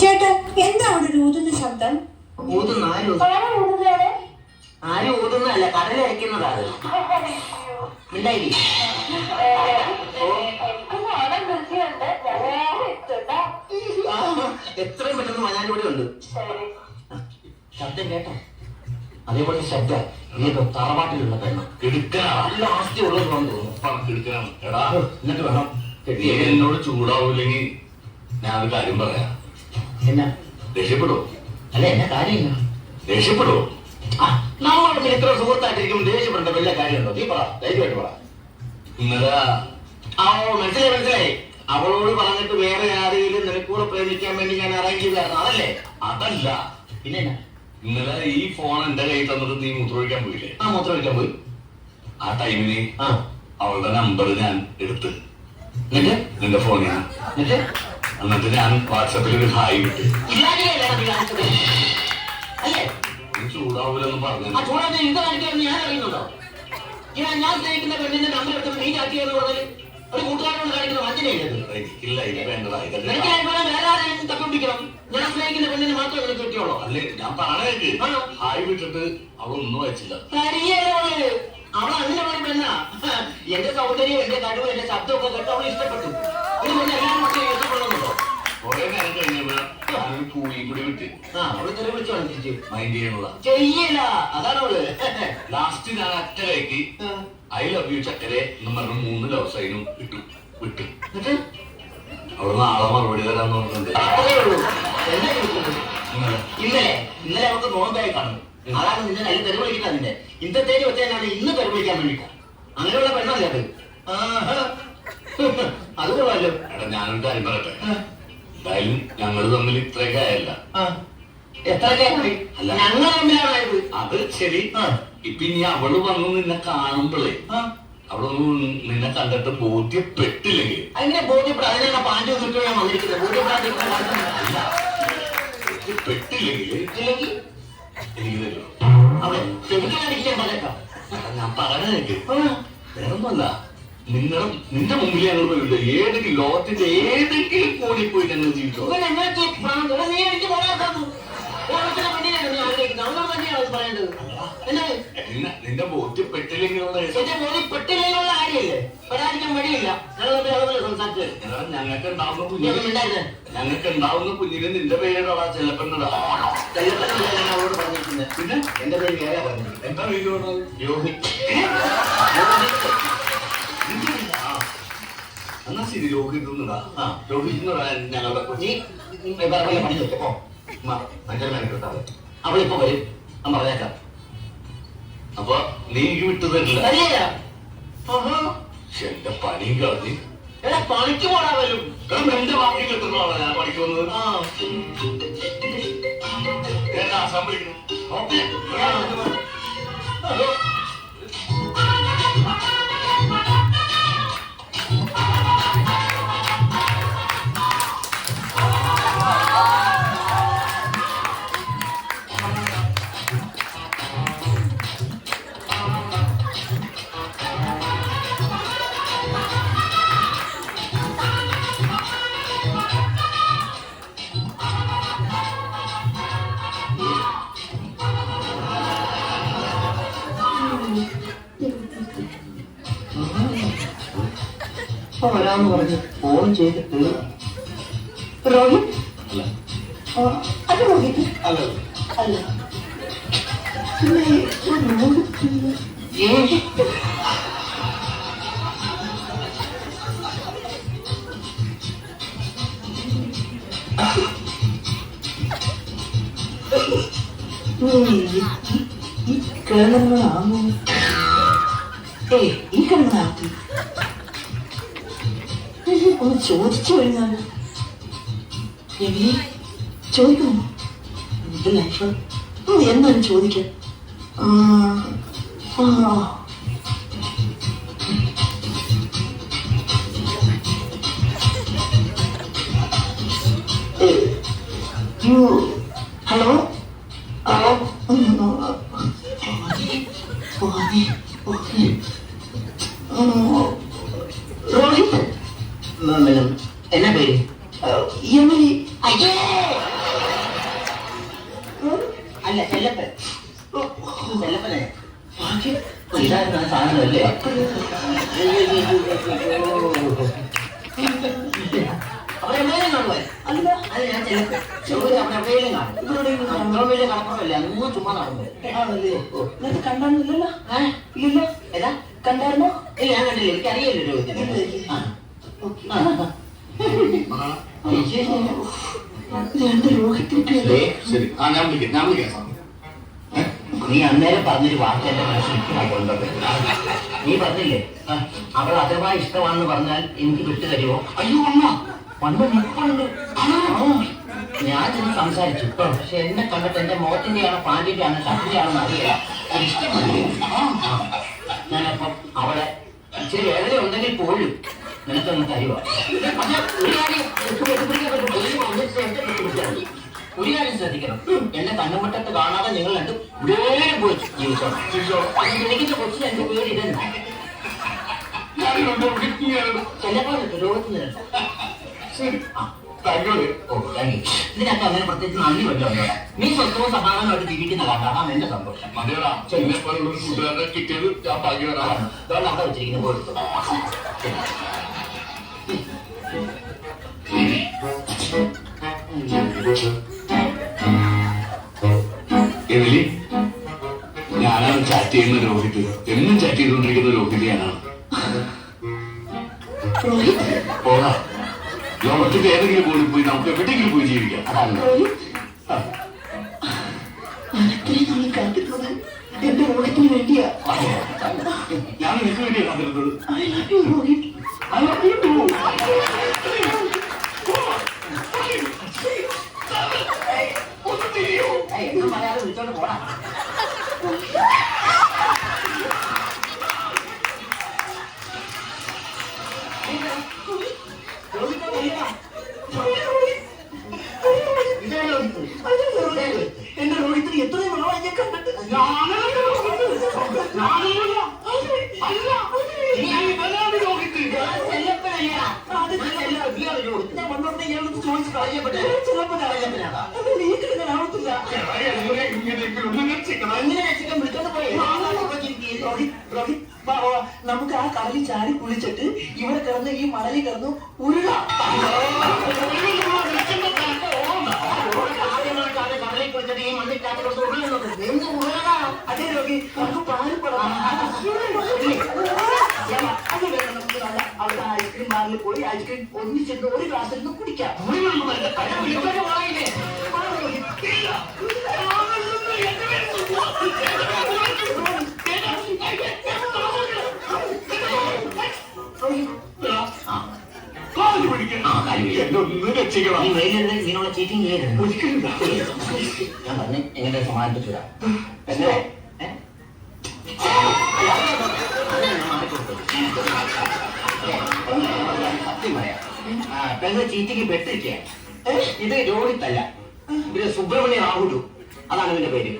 ചേട്ടാ എന്താ അവിടെ ഒരു ഊതുന്ന ശബ്ദം? ഊതുന്ന ആരും ഊതുന്നതല്ല, കടലടയ്ക്കുന്നതാണ്. ഉണ്ടായി എത്രയും പെട്ടെന്ന് വരാൻ കൂടെ ഉണ്ട്. ശബ്ദം കേട്ടോ? അതേപോലെ ശബ്ദം നീക്ക് തറവാട്ടിലുള്ള പെണ്ണ ലാസ്റ്റ് ഉള്ളത് തോന്നുന്നു. എന്നിട്ട് വേണം എന്നോട് ചൂടാവൂല്ലെങ്കിൽ ഞാൻ ഒരു കാര്യം പറയാം. എന്നാ ദേഷ്യപ്പെടുവോ? അല്ല എന്നാ കാര്യമില്ല. ദേഷ്യപ്പെടുവോ? നമ്മളോട് ഇത്ര സുഹൃത്തായിട്ടിരിക്കും ദേഷ്യപ്പെടേണ്ട വല്ല കാര്യമുണ്ടോ? നീ പറ, ധൈര്യമായിട്ട് പറ. ഇന്നലെ മനസ്സിലായി. അവളോട് പറഞ്ഞിട്ട് വേറെ ആരെങ്കിലും നിനക്കൂടെ പ്രേമിക്കാൻ വേണ്ടി ഞാൻ അറേഞ്ച് ചെയ്തായിരുന്നു, അതല്ലേ? അതല്ല, പിന്നെ ഇന്നലെ ഈ ഫോൺ എന്റെ കയ്യിൽ തന്നിട്ട് നീ മൂത്രമൊഴിക്കാൻ പോയില്ലേ? മൂത്രമൊഴിക്കാൻ പോയി. ആ ടൈമിന് അവളുടെ നമ്പർ ഞാൻ എടുത്ത് നിന്റെ ഫോണിൽ എന്നിട്ട് ഞാൻ വാട്സാപ്പിൽ ഒരു ഹായ് വിട്ട്. നീ ചൂടാവൂലെന്ന് പറഞ്ഞു. ഞാൻ അറിയുന്നുണ്ടോ? ഞാൻ സ്നേഹിക്കുന്ന പെണ്ണിന്റെ നമ്പർ എടുത്ത് നീ ചാറ്റിയെന്ന് പറഞ്ഞാൽ ഒരു കൂട്ടുകാരോട് കാണിക്കുന്ന വഞ്ചനയില്ലത്. എനിക്കില്ല, ഇത് വേണ്ടതായി തപ്പിപ്പിടിക്കണം. ഞാൻ സ്നേഹിക്കുന്ന പെണ്ണിന് മാത്രമേ എനിക്ക് കിട്ടിയുള്ളൂ. അല്ലേ ഞാൻ പറഞ്ഞേക്ക്. ഹായ് വിട്ടിട്ട് അവളൊന്നും അയച്ചില്ല. അവൾ അങ്ങനെയുള്ള പെണ്ണാ. എന്റെ സൗന്ദര്യം, എന്റെ കഴിവ്, എന്റെ ശബ്ദമൊക്കെ കേട്ട് അവൾ ഇഷ്ടപ്പെട്ടു. എല്ലാവരും മക്കളെ ഇഷ്ടപ്പെടുന്നുണ്ടോ? കുറെ നേരം കഴിഞ്ഞപ്പോ ഞാനൊരു പൂളിയും കൂടി വിട്ട് അവള് തെറി വിളിച്ചു കാണിച്ചു. മൈൻഡ് ചെയ്യണതാ ചെയ്യല. അതാണ് അവള്. ലാസ്റ്റ് ഞാൻ അറ്റ കൈക്ക് ഐ ലവ് യു ചക്കരെ എന്ന് പറഞ്ഞ 3 ലവ് സൈനും വിട്ടു. അവിടെ നാളെ മറുപടി തരാന്ന് പറഞ്ഞിട്ടുണ്ട്. ഇന്നലെ അവർക്ക് നോമ്പായി കാണും. അതാണ് നിന്നെ അതിൽ തെറി വിളിക്കുന്നത്. അതിന്റെ ഇന്നത്തേക്ക് വെച്ചാൽ ഇന്ന് തെറി വിളിക്കാൻ വേണ്ടിട്ടാ. അങ്ങനെയുള്ള പെണ്ണല്ലേ അത്? അത് കൊള്ളാലോ. എടാ ഞാനൊരു കാര്യം പറയട്ടെ. എന്തായാലും ഞങ്ങൾ തമ്മിൽ ഇത്രയൊക്കെ ആയല്ല. എത്രയൊക്കെ ഞങ്ങൾ തമ്മിലാണായത്. അത് ശരി. ഇപ്പൊ ഇനി അവള് വന്ന് നിന്നെ കാണുമ്പോഴേ അവളൊന്നും നിന്നെ കണ്ടിട്ട് ബോധ്യപ്പെട്ടില്ലെങ്കിൽ അങ്ങനെ ബോധ്യപ്പെടാം. അതിനാണ് പാൻറ് കിട്ടുക ഞാൻ വന്നിരിക്കുന്നത്. ബോധ്യപ്പെട്ടില്ലെങ്കിൽ എനിക്ക് തരുമോ? അവളെ ചെറുക്കാതിരിക്കാൻ പറഞ്ഞേക്കാം. ഞാൻ പറഞ്ഞേക്ക് വേറൊന്നുമല്ല. നിന്റെ മുമ്പിൽ ഞങ്ങൾ പോയില്ല. ഏതെങ്കിലും ലോകത്തിന്റെ ഏതെങ്കിലും കോണിൽ പോയിട്ട് ഞങ്ങൾ ജീവിച്ചോ? നീ എനിക്ക് പോരാക്കുന്നു. നിന്റെ ബോധ്യപ്പെട്ടില്ലെങ്കിലുള്ള ബോധ്യപ്പെട്ടില്ലെങ്കിലുള്ള കാര്യമില്ലേ? പരാതിക്കാൻ വഴിയില്ല. ഞങ്ങൾക്ക് ഉണ്ടാവുന്ന കുഞ്ഞിന് നിന്റെ പേരിടാ ചെലപ്പനോട് പറഞ്ഞിരിക്കുന്നത്. പിന്നെ എന്റെ പേര് വേറെ പറഞ്ഞു. എന്താ പേര് പറഞ്ഞത്? രോഹിത്. എന്നാ ശരി, രോഹിത് രോഹിത് ഞങ്ങളുടെ പണി നിർത്തോ. അഞ്ചര മെനക്കെട്ടാണ്. അവളിപ്പോ വരും, ഞാൻ പറഞ്ഞേക്കാം. അപ്പൊ നീ എനിക്ക് വിട്ടു തരില്ല. എന്റെ പണിയും കളഞ്ഞ് പണിക്ക് പോടാ വരും. എന്റെ ബാക്കി കിട്ടുന്നതാണ് ഞാൻ പണിക്ക് വന്നത്. ആസാം വിളിക്കണം. വരാന്ന് പറഞ്ഞ് ഫോൺ ചെയ്തിട്ട് രോഹിത് അത് രോഹിത് അല്ല കിഴങ്ങുകളാണോ? ഈ കിഴങ്ങാക്കി ഒന്ന് ചോദിച്ചു കഴിഞ്ഞാൽ ചോദിക്കണോ? ലൈഫ് എന്നാലും ചോദിക്കാം. ഹലോ രോഹിത് എന്നാ പേര്? അയ്യേ അല്ല ചെല്ലപ്പൻ. ചെല്ലപ്പനെ ഇതായിരുന്നു ആ സാധനം അല്ലേ? അവിടെ എവിടെയും കാണുവാൻ അല്ല അത് ഞാൻ ചെല്ലപ്പൻ അവിടെ എവിടെയും കാണും. ഇത്രയും വലിയ കണക്കല്ല അങ്ങ് ചുമ്മാ നടന്നത് കണ്ടായിരുന്നില്ലല്ലോ. ഇല്ലല്ലോ. ഏതാ കണ്ടായിരുന്നോ? ഞാൻ കണ്ടില്ല, എനിക്കറിയില്ല രോഹിത്തിനെ. രണ്ട് രോഹിത്തിട്ട് ശരി ഞാൻ വിളിക്കാം. നീ അന്നേരം പറഞ്ഞൊരു വാക്ക് എന്റെ മനസ്സിൽ. നീ പറഞ്ഞില്ലേ അവൾ അഥവാ ഇഷ്ടമാണെന്ന് പറഞ്ഞാൽ എനിക്ക് വിട്ടു തരുമോ? അയ്യോ അമ്മ പണ്ട് നിൽപ്പുണ്ട്. ഞാൻ ചെന്ന് സംസാരിച്ചു. പക്ഷെ എന്നെ കണ്ടിട്ട് എന്റെ മോത്തിന്റെയാണോ പാൻറിന്റെയാണോ ഷർട്ടിന്റെയാണെന്ന് അറിയില്ല. ഒരിഷ്ടമല്ലേ? ഞാനപ്പം അവളെ ഇച്ചിരി വേദന ഉണ്ടെങ്കിൽ പോലും നിനക്കൊന്ന് തരുമോ? പക്ഷെ ഒരു കാര്യം ശ്രദ്ധിക്കണം, എന്നെ കണ്ണുമുട്ടത്ത് കാണാതെ നിങ്ങൾ രണ്ടും ഇവിടെ പോയി ജീവിച്ചോളാം. എനിക്കിന്റെ കൊച്ചിന് എന്റെ പേര് ഇതെന്ന് ചിലപ്പോൾ രോഗത്തിന്. ഇതിനൊക്കെ അങ്ങനെ പ്രത്യേകിച്ച് നന്ദി വല്ലതും. നീ സ്വന്തവും സമാധാനമായിട്ട് ജീവിക്കുന്ന കാണാം എന്റെ സന്തോഷം. കിട്ടിയത് ഞാൻ ഭാഗ്യവാനാണ്. അതുകൊണ്ട് അവിടെ വെച്ചിരിക്കുന്ന പോയിട്ട് എമിലി, ഞാനാണ് ചാറ്റ് ചെയ്യുന്ന രോഹിത്. എന്നും ചാറ്റ് ചെയ്തുകൊണ്ടിരിക്കുന്ന രോഹിത് ഞാനാണ്. പോകാ, ലോകത്തിന്റെ ഏതെങ്കിലും കോണിൽ പോയി നമുക്ക് എവിടെയെങ്കിലും പോയി ജീവിക്കാം. അതാണ് കാത്തിരുന്നത് എന്റെ രോഹിത്തിന് വേണ്ടിയാ. ഞാൻ നിനക്ക് വേണ്ടിയാണ് കാത്തിരുന്നത്. എന്നും പറയാതെ വിളിച്ചോണ്ട് പോടാ. എന്റെ രോഹിത്തിന് എത്രയും നാളായി ഞാൻ കണ്ടിട്ട്. നമുക്ക് ആ കടലിൽ ചാടി കുളിച്ചിട്ട് ഇവിടെ കിടന്ന് ഈ മണലിൽ കിടന്ന് ഉരുളാം. അതേ രോഗി നമുക്ക് പാൽപ്പടം അവിടെ ഐസ്ക്രീം ബാറിൽ പോയി ഐസ്ക്രീം ഒന്നിച്ചിട്ട് ഒരു ഗ്ലാസ്സിൽ നിന്ന് കുടിക്കാം. ഇങ്ങനെയുള്ള ചീറ്റിംഗ് ചെയ്തിട്ടുണ്ട്. ഞാൻ പറഞ്ഞു എങ്ങനെ സമാധാനിപ്പിച്ചു തരാം. എങ്ങനെ സത്യം പറയാം, പെണ്ണ് ചീറ്റിക്ക് പെട്ടിരിക്കുക. ഇത് രോഹിത്തല്ല, ഇത് സുബ്രഹ്മണ്യ രാഹുലു. അതാണ് ഇവന്റെ പേര്.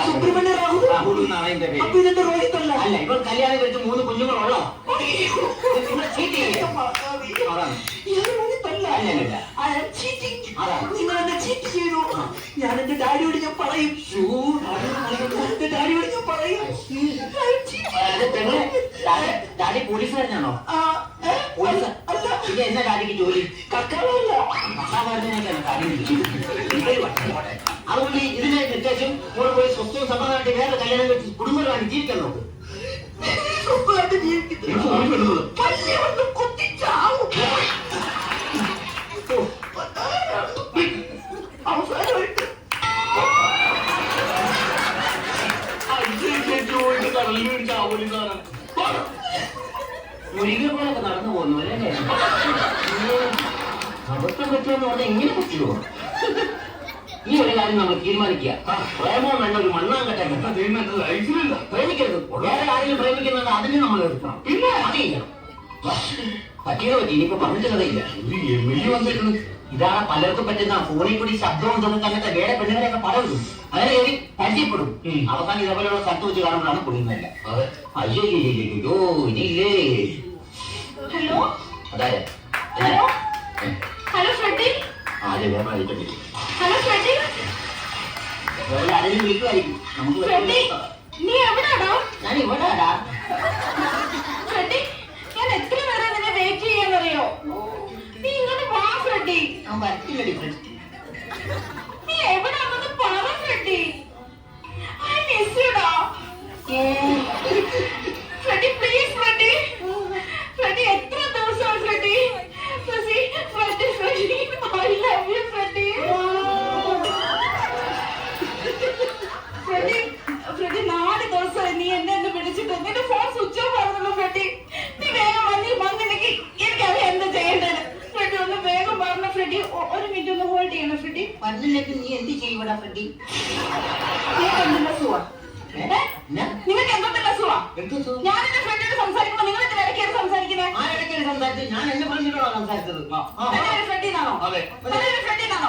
സുബ്രഹ്മണ്യ രാഹുലു എന്നാണ് എന്റെ പേര്. അപ്പൊ ഇതെന്റെ രോഹിത്തല്ല. അല്ല, ഇവൻ കല്യാണം കഴിച്ച് 3 കുഞ്ഞുങ്ങളുള്ളോ. ചീറ്റ് അതാണ്. ഞാൻ എന്റെ ഡാഡിയോട് ഞാൻ പറയും. എന്റെ ഡാഡിയോട് ഞാൻ പറയും. ഡാഡി പോലീസുകാരനാണോ? അല്ല, ഇത് എന്നാ ഡാഡിക്ക് ജോലി? കക്കാളല്ല. കക്കാവാരത്തിനൊക്കെയാണ് കാര്യം. അതുകൊണ്ട് ഇതിനെ വ്യത്യാസം കൂടെ പോയി സ്വസ്ഥവും സമാധാനമായിട്ട് വേറെ കല്യാണം കഴിച്ച് കുടുംബമാണ് ജീവിക്കാൻ നോക്ക്. അവസാനമായിട്ട് മുരികെ പോലൊക്കെ നടന്നു പോകുന്നു അല്ലേ? അബദ്ധം പറ്റുമെന്ന് പറഞ്ഞാൽ ഇങ്ങനെ പറ്റുമോ? ഈ ഒരു കാര്യം നമ്മൾ തീരുമാനിക്കുക. പ്രേമോ വേണ്ട ഒരു മണ്ണാങ്കട്ട ലൈഫിലില്ല. പ്രേമിക്കരുത്. വേറെ ആരെങ്കിലും പ്രേമിക്കുന്നുണ്ട് അതിന് നമ്മൾ എടുക്കണം. പിന്നെ അറിയില്ല പറ്റിയത് പറ്റി. ഇനിയിപ്പോ പറഞ്ഞിട്ടുള്ളതില്ല. ഇതാണ് പലർക്കും പറ്റുന്ന ഫോണിൽ കൂടി ശബ്ദവും തോന്നുന്ന അങ്ങനത്തെ വേറെ പെണ്ണുങ്ങളെയൊക്കെ പറയുന്നു. അങ്ങനെ കയറി പരിചയപ്പെടും. അവസാനം ഇതേപോലെയുള്ള സ്ഥലത്ത് വെച്ച് കാണുമ്പോഴാണ് പൊളിയുന്നതല്ല. അയ്യോ ഇനിയില്ലേ. ഹലോ അതായത് ഹലോ ഹലോ ഫ്രെഡി. ആദ്യം വേറെ ഹലോ ഫ്രെഡി. ആരെങ്കിലും വിളിക്കുമായിരിക്കും. നമുക്ക് ഫ്രെഡി, നീ എവിടാടാ? ഞാൻ ഇവിടാടാ. ഫ്രെഡി, ഞാൻ എത്ര നേരം നിന്നെ വെയിറ്റ് ചെയ്യാന്നറിയോ? നീ ഇങ്ങോട്ട് വാ ഫ്രെഡി. ഞാൻ വരത്തില്ലടി ഫ്രണ്ട്. നീ എവിടാണെന്ന് പറ ഫ്രെഡി. ഐ മിസ് യു ഡാ. Freddy please Freddy. ഫ്രെഡി എത്ര ദിവസമായി Freddy? Freddy Freddy Freddy I love you Freddy. Freddy Freddy 4 ദിവസമായി നീ എന്നെ വിളിച്ചിട്ട് നിന്റെ ഫോൺ സ്വിച്ച് ഓഫ് ആയിരുന്നല്ലോ ഫ്രെഡി. നീ വേഗം വന്നില്ലെങ്കിൽ എനിക്കറിയാം എന്താ ചെയ്യേണ്ടത്. ഫ്രെഡി ഒന്ന് വേഗം പറഞ്ഞ ഫ്രെഡി. ഒരു മിനിറ്റ് ഒന്ന് ഹോൾഡ് ചെയ്യണം ഫ്രെഡി. വന്നില്ലെങ്കിൽ നീ എന്ത് ചെയ്യൂടാ ഫ്രണ്ടി? നിങ്ങൾക്ക് എന്തെങ്കിലും സുഖം? നിങ്ങൾക്ക് എന്തെങ്കിലും സുഖം? ഞാൻ എന്റെ ഫ്രണ്ടിനോട് സംസാരിക്കുമ്പോ നിങ്ങൾ എന്തിനാ ഇടയ്ക്ക് സംസാരിക്കുന്നത്? ആരിടയ്ക്കാണ് സംസാരിച്ചത്? ഞാൻ എന്നെ പറഞ്ഞിട്ടാണോ സംസാരിച്ചത്? എന്റെ ഒരു ഫ്രണ്ടിനാണോ? അതെ. എന്റെ ഒരു ഫ്രണ്ടിനാണോ?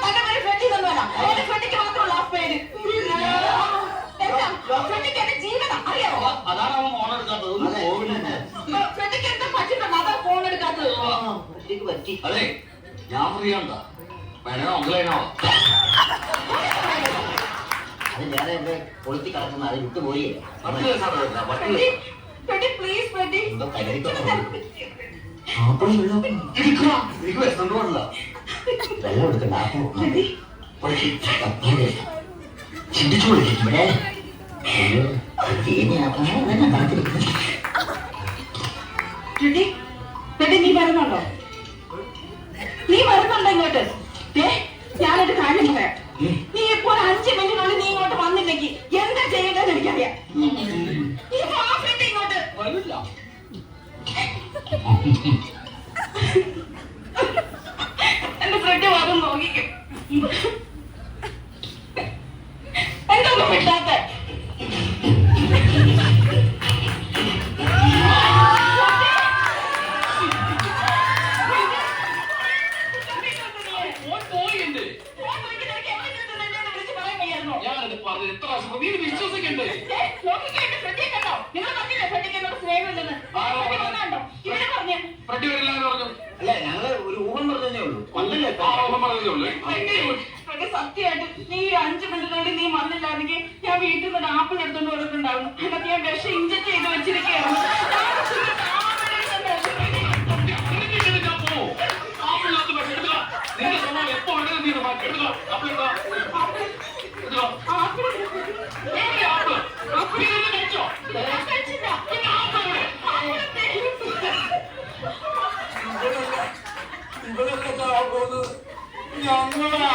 തന്റെ പേര് ഫ്രണ്ടി തന്നല്ല. എന്റെ ഫ്രണ്ടിക്ക് മാത്രമുള്ള ആ പേര്. എന്താ ഫ്രണ്ടിക്ക് എന്റെ ജീവനം അറിയാമോ? അതാണ് അവൻ ഫോൺ എടുക്കാത്തത്. ഫ്രണ്ടിക്ക് എന്താ പറ്റിയിട്ടുണ്ടോ? അതാ ഫോൺ എടുക്കാത്തത്. പറ്റി. അതെ, ഞാൻ ഫ്രീ ആണ്ടാ. വേണോ ഓൺലൈനോ? അത് വേറെ എവിടെ കൊളുത്തി കിടക്കുന്ന അത് വിട്ടുപോയി. ഫ്രണ്ടി ഫ്രണ്ടി പ്ലീസ് ഫ്രണ്ടി. എന്തോ കരുതിക്കോ. എനിക്ക് വിശന്നുണ്ട് പാടില്ല. വെള്ളം എടുക്കണ്ട. ഫ്രണ്ടി ചിന്തിച്ചു വിളിക്കും ഇവിടെ. കാത്തിരിക്കുന്നു. ഫ്രണ്ടി ഫ്രണ്ടി നീ വരുന്നുണ്ടോ? നീ വരുന്നുണ്ടോ ഇങ്ങോട്ട്? ഞാനൊരു കാര്യം പറയാം. നീ ഇപ്പൊ 5 മിനിറ്റിനുള്ളിൽ നീ ഇങ്ങോട്ട് വന്നില്ലെങ്കിൽ എന്താ ചെയ്യേണ്ടതെന്ന് എനിക്കറിയാം. നീ വാ ഫ്രണ്ടി ഇങ്ങോട്ട്. വരില്ല. എന്റെ ഫ്രണ്ട് വരും നോക്കിക്കും. എന്തൊന്നും കിട്ടാത്ത ഞാനത് പറഞ്ഞു എത്ര പ്രാവശ്യം നീ വിശ്വസിക്കണ്ടേ? ഫ്രണ്ട് വരില്ല എന്ന് പറഞ്ഞു. അല്ല ഞങ്ങള് ഒരു ഊഹം പറഞ്ഞതേ ഉള്ളൂ. വന്നില്ലേ? ഊഹം പറഞ്ഞതേ ഉള്ളൂ. സത്യമായിട്ട് നീ 5 മിനിറ്റിനുള്ളിൽ നീ വന്നില്ലാണെങ്കിൽ ഞാൻ വീട്ടിൽ നിന്ന് ആപ്പിൾ എടുത്തോണ്ട് വന്നിട്ടുണ്ടായിരുന്നു. എന്നിട്ട് ഞാൻ വിഷം ഇഞ്ചക്ട് ചെയ്ത് വെച്ചിരിക്കുകയാണ്. നിന്റെ സ്വഭാവം എപ്പോ വേണേലും നീ മാറ്റി എടുത്തോ. അപ്പോൾ എടുത്തോ. ഞങ്ങളാ